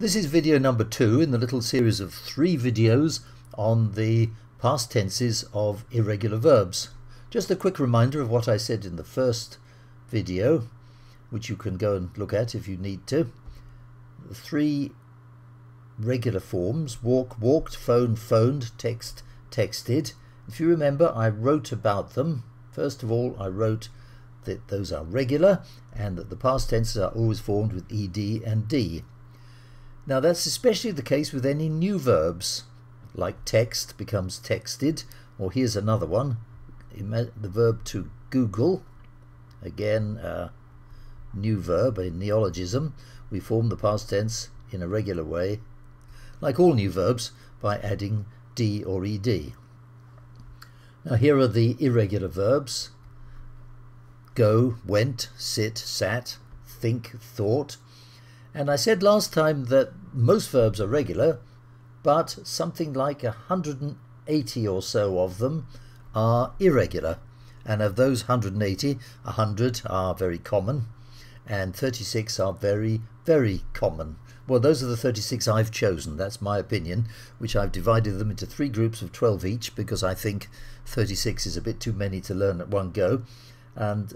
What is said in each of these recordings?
This is video number 2 in the little series of 3 videos on the past tenses of irregular verbs. Just a quick reminder of what I said in the first video, which you can go and look at if you need to. The 3 regular forms: walk, walked, phone, phoned, text, texted. If you remember, I wrote about them. First of all, I wrote that those are regular and that the past tenses are always formed with ed and d. Now that's especially the case with any new verbs, like text becomes texted, or here's another one, the verb to Google, again a new verb, a neologism. We form the past tense in a regular way, like all new verbs, by adding d or ed. Now here are the irregular verbs: go, went, sit, sat, think, thought. And I said last time that most verbs are regular, but something like 180 or so of them are irregular. And of those 180, 100 are very common, and 36 are very, very common. Well, those are the 36 I've chosen. That's my opinion, which I've divided them into 3 groups of 12 each, because I think 36 is a bit too many to learn at one go. And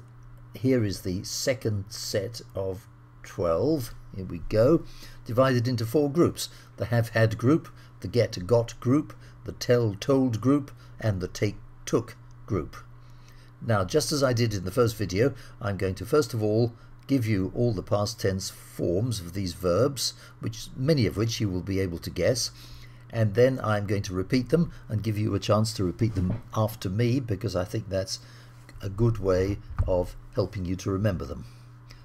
here is the second set of 12. Here we go, divided into 4 groups: the have had group, the get got group, the tell told group, and the take took group. Now, just as I did in the first video, I'm going to first of all give you all the past tense forms of these verbs, many of which you will be able to guess, and then I'm going to repeat them and give you a chance to repeat them after me, because I think that's a good way of helping you to remember them.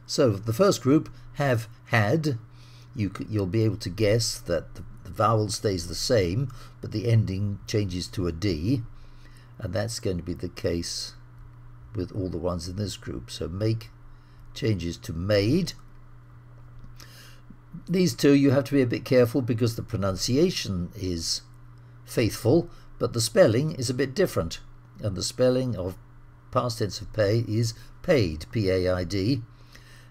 So the first group, have had, you'll be able to guess that the vowel stays the same, but the ending changes to a d, and that's going to be the case with all the ones in this group. So make changes to made. These two you have to be a bit careful because the pronunciation is faithful, but the spelling is a bit different, and the spelling of past tense of pay is paid, P-A-I-D.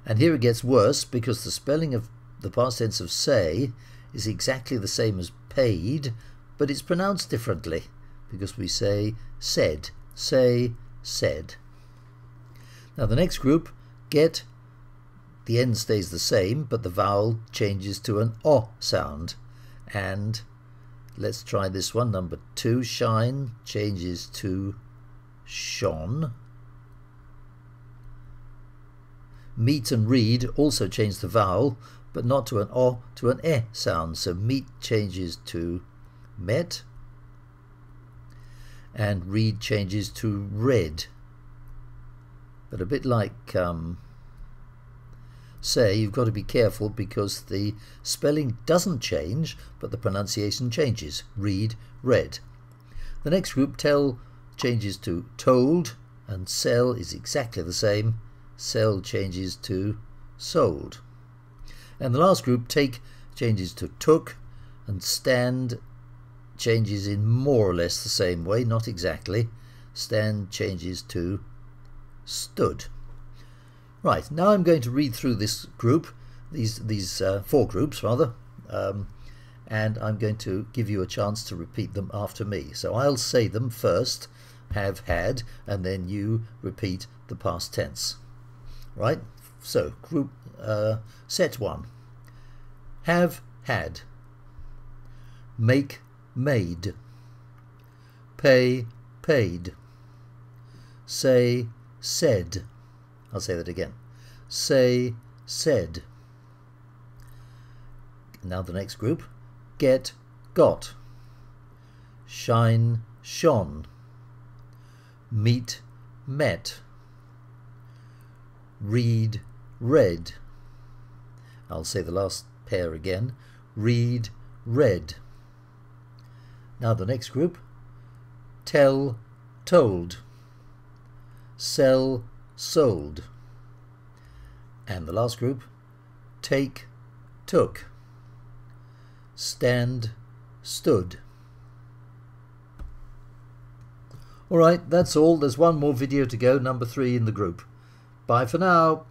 And here it gets worse, because the spelling of the past tense of say is exactly the same as paid, but it's pronounced differently, because we say said, say, said. Now the next group, get, the end stays the same, but the vowel changes to an o sound. And let's try this one, number 2, shine changes to shone. Meet and read also change the vowel, but not to an o, to an e sound. So meet changes to met, and read changes to read. But a bit like say, you've got to be careful, because the spelling doesn't change, but the pronunciation changes. Read, read. The next group, tell changes to told, and sell is exactly the same. Sell changes to sold. And the last group, take changes to took, and stand changes in more or less the same way, not exactly. Stand changes to stood. Right, now I'm going to read through this group, these 4 groups rather, and I'm going to give you a chance to repeat them after me. So I'll say them first, have had, and then you repeat the past tense. Right, so group set 1. Have had, make made, pay paid, say said. I'll say that again. Say said. Now the next group, get got, shine shone, meet met, read read. I'll say the last pair again. Read read. Now the next group, tell told, sell sold. And the last group, take took, stand stood. Alright, that's all. There's one more video to go, number 3 in the group. Bye for now.